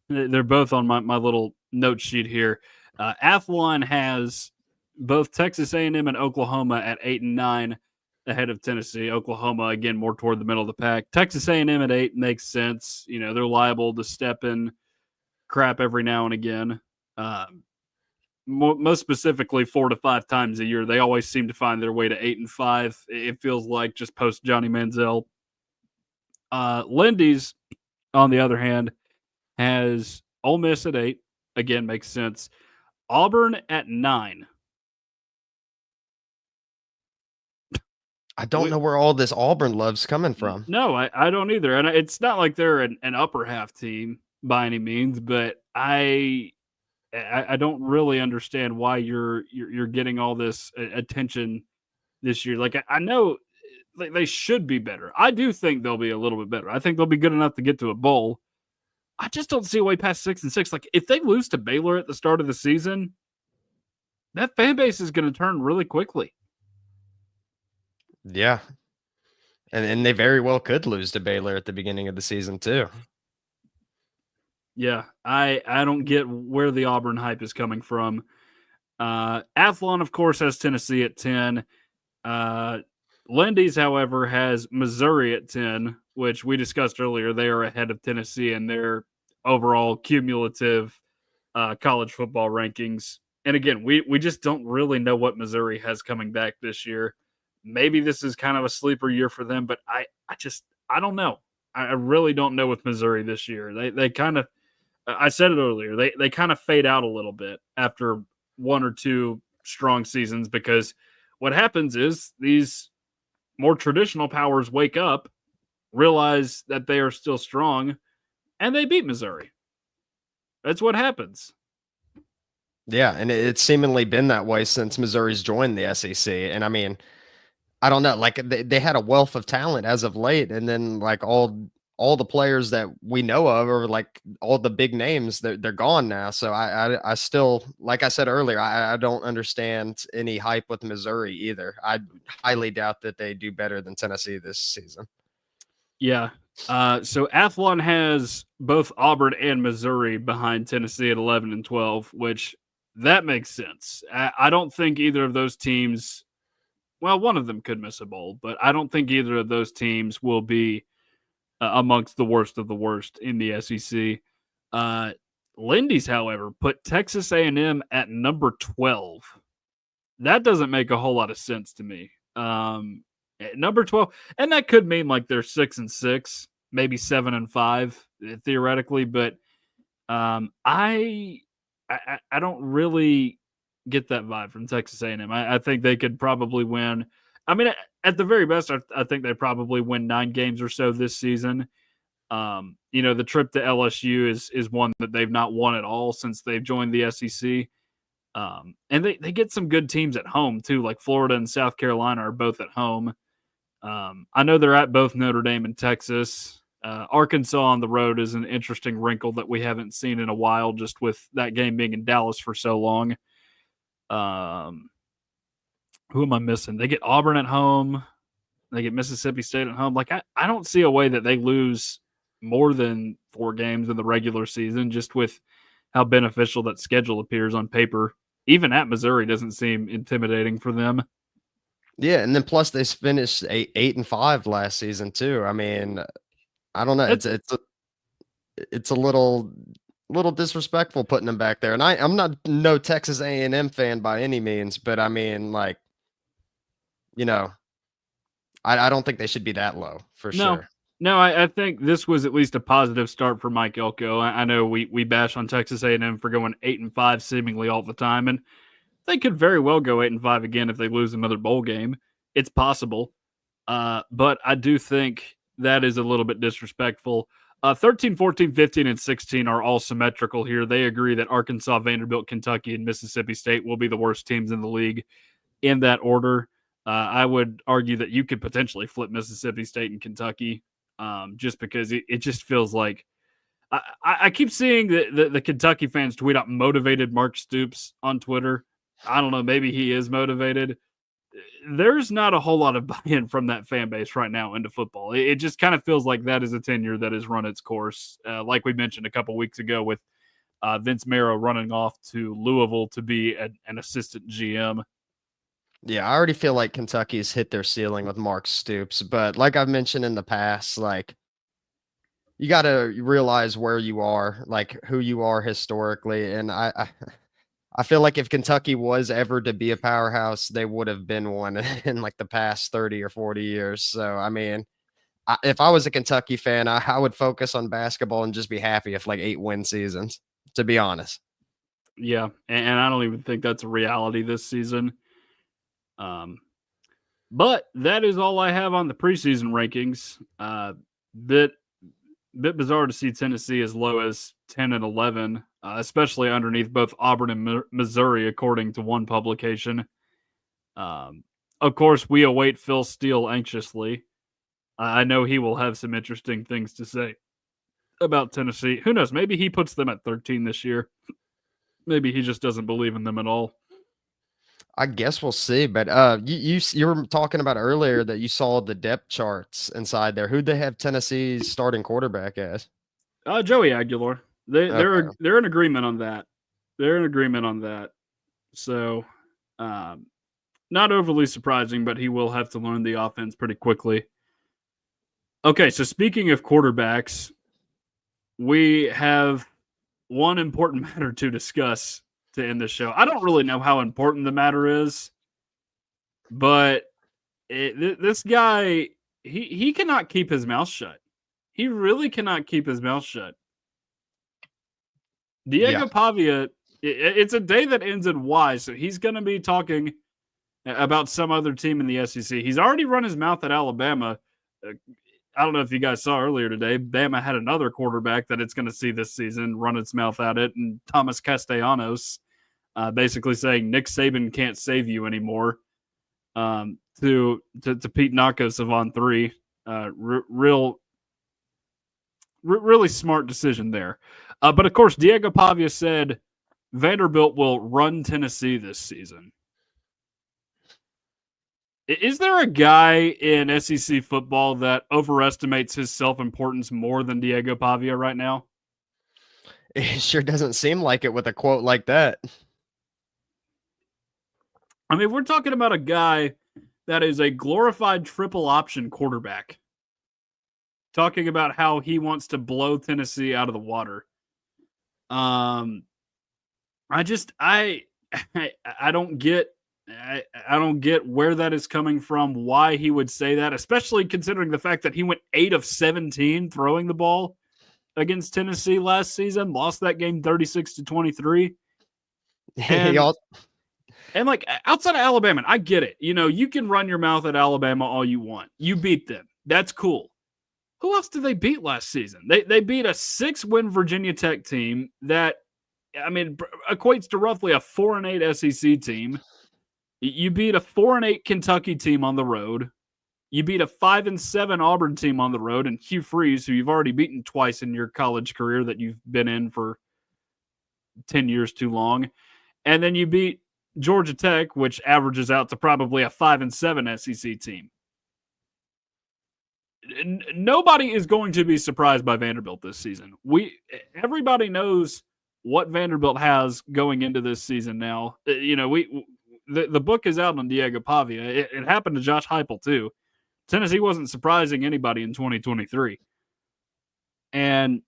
on my little note sheet here. Athlon has both Texas A&M and Oklahoma at 8 and 9 ahead of Tennessee. Oklahoma again more toward the middle of the pack. Texas A&M at 8 makes sense. You know they're liable to step in crap every now and again. Most specifically 4 to 5 times a year, they always seem to find their way to 8 and 5. It feels like just post Johnny Manziel. Lindy's, on the other hand, has Ole Miss at 8. Again, makes sense. Auburn at 9. I don't know where all this Auburn love's coming from. No, I don't either. And it's not like they're an upper half team by any means, but I don't really understand why you're getting all this attention this year. Like I know they should be better. I do think they'll be a little bit better. I think they'll be good enough to get to a bowl. I just don't see a way past 6-6. Like if they lose to Baylor at the start of the season, that fan base is going to turn really quickly. Yeah. And they very well could lose to Baylor at the beginning of the season too. Yeah, I don't get where the Auburn hype is coming from. Athlon, of course, has Tennessee at 10. Lindy's, however, has Missouri at 10, which we discussed earlier. They are ahead of Tennessee in their overall cumulative college football rankings. And again, we just don't really know what Missouri has coming back this year. Maybe this is kind of a sleeper year for them, but I don't know. I really don't know with Missouri this year. They kind of, I said it earlier, they kind of fade out a little bit after one or two strong seasons because what happens is these more traditional powers wake up, realize that they are still strong, and they beat Missouri. That's what happens. Yeah, and it's seemingly been that way since Missouri's joined the SEC. And I mean, I don't know, like they had a wealth of talent as of late, and then like all the players that we know of, or like all the big names, they're gone now. So I still, like I said earlier, I don't understand any hype with Missouri either. I highly doubt that they do better than Tennessee this season. Yeah. So Athlon has both Auburn and Missouri behind Tennessee at 11 and 12, which that makes sense. I don't think either of those teams, well, one of them could miss a bowl, but I don't think either of those teams will be amongst the worst of the worst in the SEC. Lindy's, however, put Texas A&M at number 12. That doesn't make a whole lot of sense to me. Number 12, and that could mean like they're 6-6, maybe 7-5 theoretically, but I don't really get that vibe from Texas A&M. I think they could probably win. I mean, at the very best, I think they probably win 9 games or so this season. The trip to LSU is one that they've not won at all since they've joined the SEC. And they get some good teams at home too, like Florida and South Carolina are both at home. I know they're at both Notre Dame and Texas. Arkansas on the road is an interesting wrinkle that we haven't seen in a while, just with that game being in Dallas for so long. Who am I missing? They get Auburn at home. They get Mississippi State at home. Like, I don't see a way that they lose more than 4 games in the regular season, just with how beneficial that schedule appears on paper. Even at Missouri doesn't seem intimidating for them. Yeah, and then plus they finished 8-5 last season too. I mean, I don't know. It's a little disrespectful putting them back there. And I'm not no Texas A&M fan by any means, but I mean, like, I don't think they should be that low for sure. No, I think this was at least a positive start for Mike Elko. I know we bash on Texas A&M for going 8-5 seemingly all the time, and they could very well go 8-5 again if they lose another bowl game. It's possible, but I do think that is a little bit disrespectful. 13, 14, 15, and 16 are all symmetrical here. They agree that Arkansas, Vanderbilt, Kentucky, and Mississippi State will be the worst teams in the league in that order. I would argue that you could potentially flip Mississippi State and Kentucky just because it just feels like I keep seeing the Kentucky fans tweet out motivated Mark Stoops on Twitter. I don't know, maybe he is motivated. There's not a whole lot of buy-in from that fan base right now into football. It just kind of feels like that is a tenure that has run its course. Like we mentioned a couple weeks ago with Vince Marrow running off to Louisville to be an assistant GM. Yeah, I already feel like Kentucky's hit their ceiling with Mark Stoops, but like I've mentioned in the past, like you got to realize where you are, like who you are historically, and I feel like if Kentucky was ever to be a powerhouse, they would have been one in like the past 30 or 40 years. So, I mean, if I was a Kentucky fan, I would focus on basketball and just be happy if like 8-win seasons, to be honest. Yeah, and I don't even think that's a reality this season. But that is all I have on the preseason rankings. Bit bizarre to see Tennessee as low as 10 and 11, especially underneath both Auburn and Missouri, according to one publication. Of course, we await Phil Steele anxiously. I know he will have some interesting things to say about Tennessee. Who knows? Maybe he puts them at 13 this year. Maybe he just doesn't believe in them at all. I guess we'll see. But you were talking about earlier that you saw the depth charts inside there. Who'd they have Tennessee's starting quarterback as? Joey Aguilar. They're Okay. they're in agreement on that. They're in agreement on that. So, not overly surprising, but he will have to learn the offense pretty quickly. Okay, so speaking of quarterbacks, we have one important matter to discuss to end the show. I don't really know how important the matter is, but this guy, he cannot keep his mouth shut. He really cannot keep his mouth shut. Diego Pavia, it's a day that ends in Y, so he's going to be talking about some other team in the SEC. He's already run his mouth at Alabama. I don't know if you guys saw earlier today, Bama had another quarterback that it's going to see this season run its mouth at it, and Thomas Castellanos basically saying Nick Saban can't save you anymore to Pete Nakos of On 3. Really smart decision there. But, of course, Diego Pavia said Vanderbilt will run Tennessee this season. Is there a guy in SEC football that overestimates his self-importance more than Diego Pavia right now? It sure doesn't seem like it with a quote like that. I mean, we're talking about a guy that is a glorified triple option quarterback. Talking about how he wants to blow Tennessee out of the water. I don't get I don't get where that is coming from, why he would say that, especially considering the fact that he went 8 of 17 throwing the ball against Tennessee last season, lost that game 36-23. And like outside of Alabama, I get it. You know, you can run your mouth at Alabama all you want. You beat them. That's cool. who else did they beat last season? They beat a 6-win Virginia Tech team that, I mean, equates to roughly a 4-8 SEC team. You beat a 4-8 Kentucky team on the road. You beat a 5-7 Auburn team on the road, and Hugh Freeze, who you've already beaten twice in your college career that you've been in for 10 years too long. And then you beat Georgia Tech, which averages out to probably a 5-7 SEC team. Nobody is going to be surprised by Vanderbilt this season. Everybody knows what Vanderbilt has going into this season now. The book is out on Diego Pavia. It happened to Josh Heupel too. Tennessee wasn't surprising anybody in 2023. And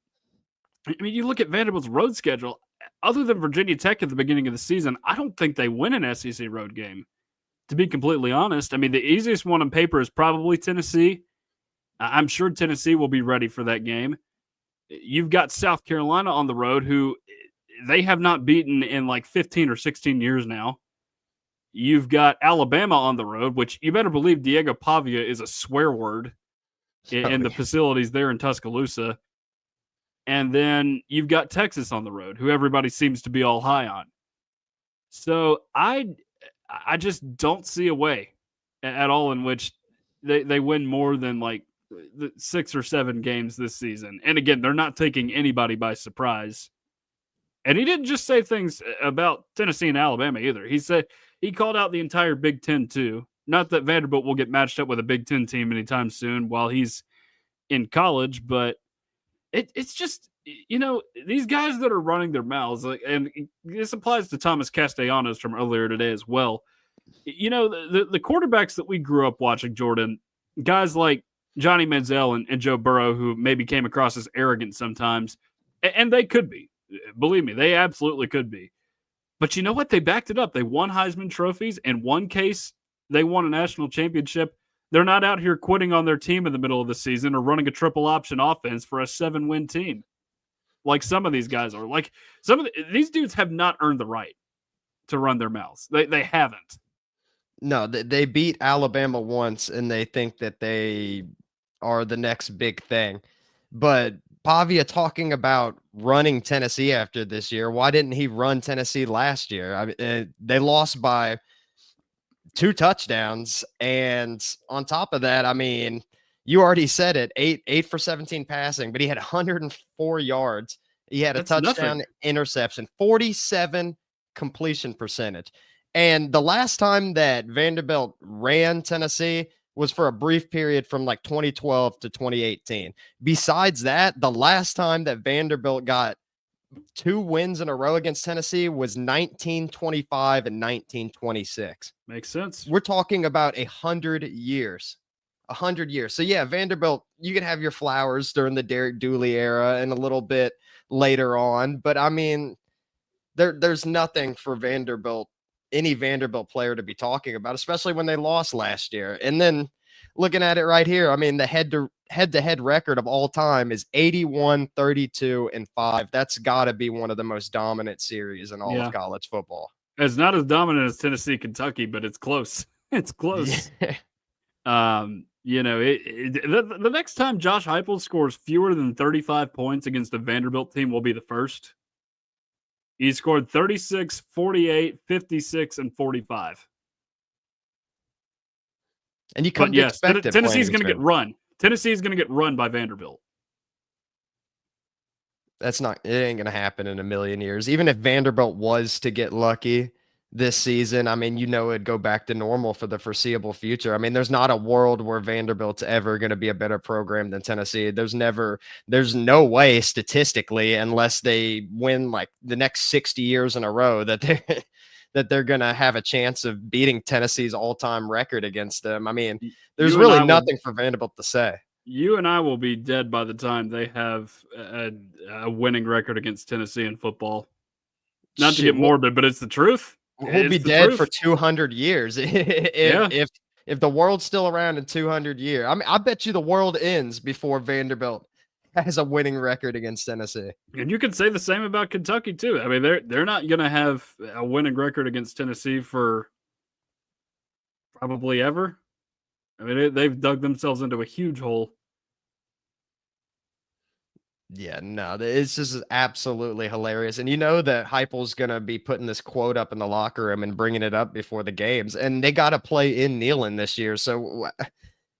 I mean, you look at Vanderbilt's road schedule, other than Virginia Tech at the beginning of the season, I don't think they win an SEC road game, to be completely honest. I mean, the easiest one on paper is probably Tennessee. I'm sure Tennessee will be ready for that game. You've got South Carolina on the road, who they have not beaten in like 15 or 16 years now. You've got Alabama on the road, which you better believe Diego Pavia is a swear word in the facilities there in Tuscaloosa. And then you've got Texas on the road, who everybody seems to be all high on. So I just don't see a way at all in which they win more than like 6 or 7 games this season. And again, they're not taking anybody by surprise. And he didn't just say things about Tennessee and Alabama either. He called out the entire Big Ten too. Not that Vanderbilt will get matched up with a Big Ten team anytime soon while he's in college, but it's just, these guys that are running their mouths, and this applies to Thomas Castellanos from earlier today as well. The quarterbacks that we grew up watching, Jordan, guys like Johnny Manziel and Joe Burrow, who maybe came across as arrogant sometimes, and they could be. Believe me, they absolutely could be. But you know what? They backed it up. They won Heisman trophies. In one case, they won a national championship. They're not out here quitting on their team in the middle of the season or running a triple option offense for a 7-win team, like some of these guys are. Like these dudes have not earned the right to run their mouths. They haven't. No, they beat Alabama once, and they think that they are the next big thing. But Pavia talking about running Tennessee after this year. Why didn't he run Tennessee last year? I mean, they lost by 2 touchdowns. And on top of that, I mean, you already said it, 8 for 17 passing, but he had 104 yards. He had a touchdown, interception, 47 completion percentage. And the last time that Vanderbilt ran Tennessee was for a brief period from like 2012 to 2018. Besides that, the last time that Vanderbilt got 2 wins in a row against Tennessee was 1925 and 1926. Makes sense. We're talking about 100 years. 100 years. So yeah, Vanderbilt, you can have your flowers during the Derek Dooley era and a little bit later on, but I mean, there's nothing for Vanderbilt, any Vanderbilt player to be talking about, especially when they lost last year. And then looking at it right here, I mean, the head-to-head record of all time is 81, 32, and 5. That's got to be one of the most dominant series in all of college football. It's not as dominant as Tennessee, Kentucky, but it's close. It's close. Yeah. The next time Josh Heupel scores fewer than 35 points against a Vanderbilt team will be the first. He scored 36, 48, 56, and 45. And you come to expect it. Tennessee's going to get run. Tennessee's going to get run by Vanderbilt. It ain't going to happen in a million years. Even if Vanderbilt was to get lucky this season, I mean, it'd go back to normal for the foreseeable future. I mean, there's not a world where Vanderbilt's ever going to be a better program than Tennessee. There's no way statistically, unless they win like the next 60 years in a row, that they're going to have a chance of beating Tennessee's all-time record against them. I mean, there's really nothing for Vanderbilt to say. You and I will be dead by the time they have a winning record against Tennessee in football. Not to get morbid, but it's the truth. We'll be dead for 200 years if the world's still around in 200 years. I mean, I bet you the world ends before Vanderbilt has a winning record against Tennessee. And you could say the same about Kentucky too. I mean, they're not going to have a winning record against Tennessee for probably ever. I mean, they've dug themselves into a huge hole. Yeah, no, it's just absolutely hilarious. And you know that Heupel's gonna be putting this quote up in the locker room and bringing it up before the games, and they got to play in Neyland this year. So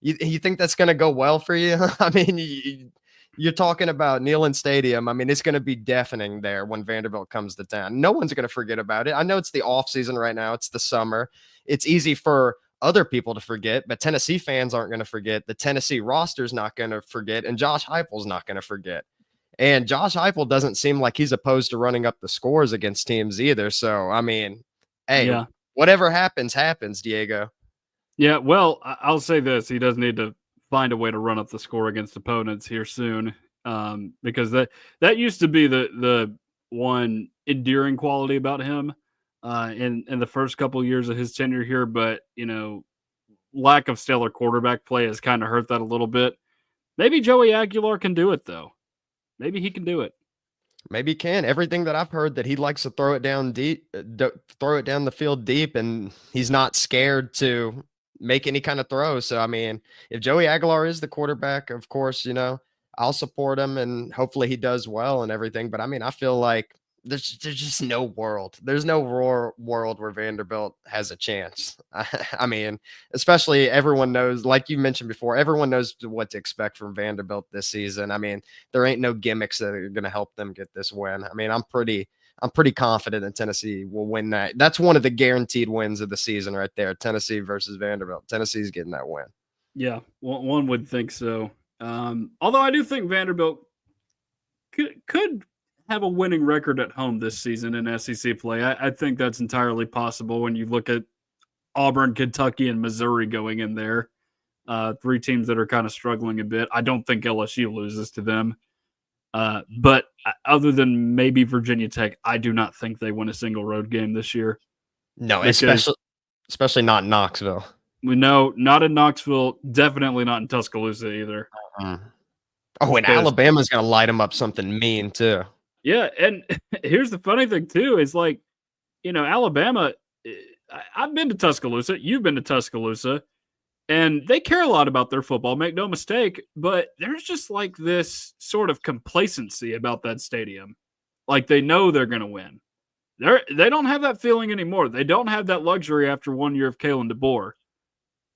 you think that's gonna go well for you? I mean, you're talking about Neyland Stadium. I mean, it's gonna be deafening there when Vanderbilt comes to town. No one's gonna forget about it. I know it's the off season right now. It's the summer. It's easy for other people to forget, but Tennessee fans aren't going to forget. The Tennessee roster's not going to forget, and Josh Heupel's not going to forget. And Josh Heupel doesn't seem like he's opposed to running up the scores against teams either. So, I mean, hey, Yeah. whatever happens, happens, Diego. Yeah, well, I'll say this: he does need to find a way to run up the score against opponents here soon, because that used to be the one endearing quality about him in the first couple of years of his tenure here. But lack of stellar quarterback play has kind of hurt that a little bit. Maybe Joey Aguilar can do it though. Maybe he can do it. Maybe he can. Everything that I've heard that he likes to throw it down deep, throw it down the field deep, and he's not scared to make any kind of throw. So, I mean, if Joey Aguilar is the quarterback, of course, I'll support him and hopefully he does well and everything. But I mean, I feel like there's just no world. There's no world where Vanderbilt has a chance. I mean, especially everyone knows, like you mentioned before, everyone knows what to expect from Vanderbilt this season. I mean, there ain't no gimmicks that are going to help them get this win. I mean, I'm pretty confident that Tennessee will win that. That's one of the guaranteed wins of the season right there. Tennessee versus Vanderbilt. Tennessee's getting that win. Yeah, one would think so. Although I do think Vanderbilt could have a winning record at home this season in SEC play. I think that's entirely possible when you look at Auburn, Kentucky, and Missouri going in there. Three teams that are kind of struggling a bit. I don't think LSU loses to them. But other than maybe Virginia Tech, I do not think they win a single road game this year. No, especially not in Knoxville. We know not in Knoxville, definitely not in Tuscaloosa either. Oh, and Alabama's going to light them up something mean too. Yeah, and here's the funny thing too is like, Alabama. I've been to Tuscaloosa. You've been to Tuscaloosa, and they care a lot about their football. Make no mistake, but there's just like this sort of complacency about that stadium, like they know they're going to win. They don't have that feeling anymore. They don't have that luxury after 1 year of Kalen DeBoer.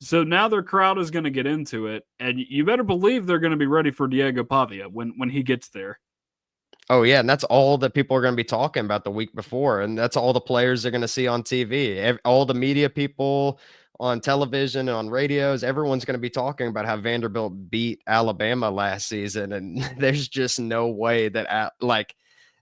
So now their crowd is going to get into it, and you better believe they're going to be ready for Diego Pavia when he gets there. Oh, yeah, and that's all that people are going to be talking about the week before, and that's all the players they're going to see on TV. All the media people on television and on radios, everyone's going to be talking about how Vanderbilt beat Alabama last season, and there's just no way that,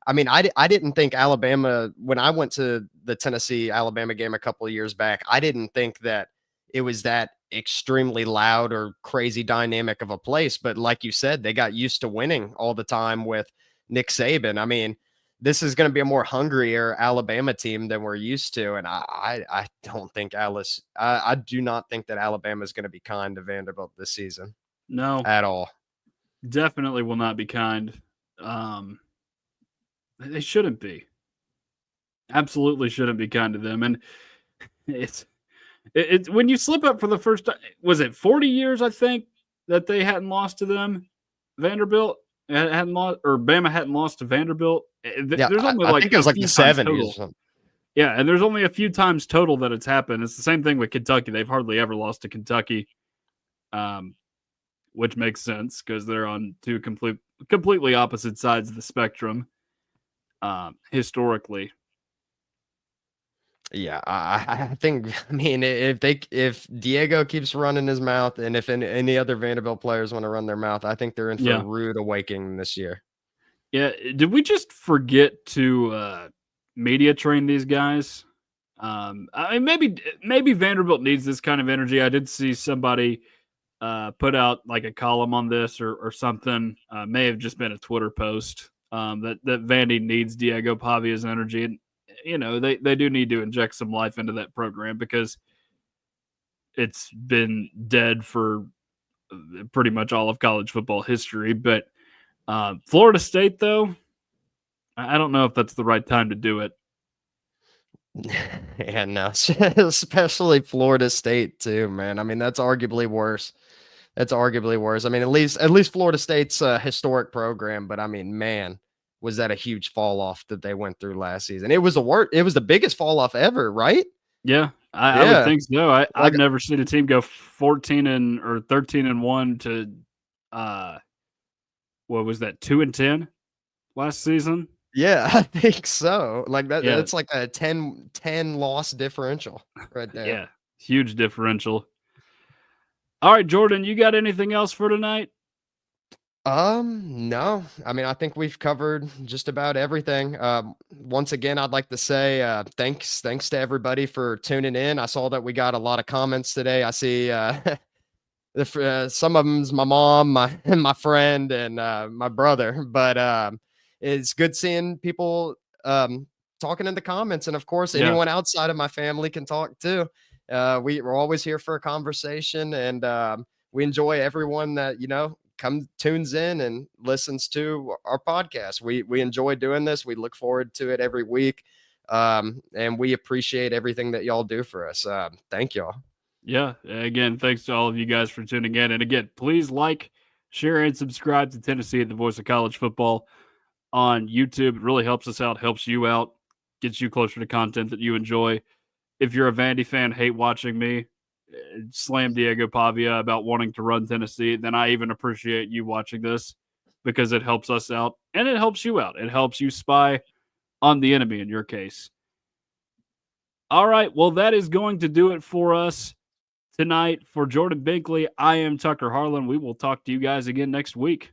I mean, I didn't think Alabama, when I went to the Tennessee-Alabama game a couple of years back, I didn't think that it was that extremely loud or crazy dynamic of a place. But like you said, they got used to winning all the time with Nick Saban. I mean, this is going to be a more hungrier Alabama team than we're used to. And I don't think I do not think that Alabama is going to be kind to Vanderbilt this season. No, at all. Definitely will not be kind. They shouldn't be. Absolutely shouldn't be kind to them. And it's when you slip up for the first time, was it 40 years, I think, that they hadn't lost to them? Vanderbilt hadn't lost, or Bama hadn't lost to Vanderbilt. There's only I think it was like the 70s. Yeah, and there's only a few times total that it's happened. It's the same thing with Kentucky. They've hardly ever lost to Kentucky, which makes sense because they're on two completely opposite sides of the spectrum historically. Yeah, I think, I mean, if Diego keeps running his mouth and if any other Vanderbilt players want to run their mouth, I think they're in for a rude awakening this year. Yeah. Did we just forget to media train these guys? I mean, maybe Vanderbilt needs this kind of energy. I did see somebody put out like a column on this or something. May have just been a Twitter post that Vandy needs Diego Pavia's energy. And they do need to inject some life into that program because it's been dead for pretty much all of college football history. But Florida State, though, I don't know if that's the right time to do it. Yeah, no, especially Florida State too, man. I mean, that's arguably worse. It's arguably worse. I mean, at least Florida State's a historic program, but I mean, man, was that a huge fall off that they went through last season. It was the biggest fall off ever, right? Yeah, I would Yeah. think so. I've Like never seen a team go 14 and or 13-1 to uh what was that, 2-10 last season? yeah, I think so. Like Yeah, that's like a 10 loss differential right there. yeah, huge differential. All right, Jordan, you got anything else for tonight? No. I mean, I think we've covered just about everything. Once again, I'd like to say thanks to everybody for tuning in. I saw that we got a lot of comments today. I see some of them's my mom, my my friend, and my brother. But it's good seeing people talking in the comments, and of course, Yeah, anyone outside of my family can talk too. We're always here for a conversation, and we enjoy everyone that tunes in and listens to our podcast. We enjoy doing this. We look forward to it every week, and we appreciate everything that y'all do for us. Thank y'all. yeah. Again, thanks to all of you guys for tuning in. And again, please like, share, and subscribe to Tennessee, the voice of college football on YouTube. It really helps us out, helps you out, gets you closer to content that you enjoy. If you're a Vandy fan, hate watching me slam Diego Pavia about wanting to run Tennessee, then I even appreciate you watching this because it helps us out and it helps you out. It helps you spy on the enemy in your case. All right. Well, that is going to do it for us tonight. For Jordan Binkley, I am Tucker Harlan. We will talk to you guys again next week.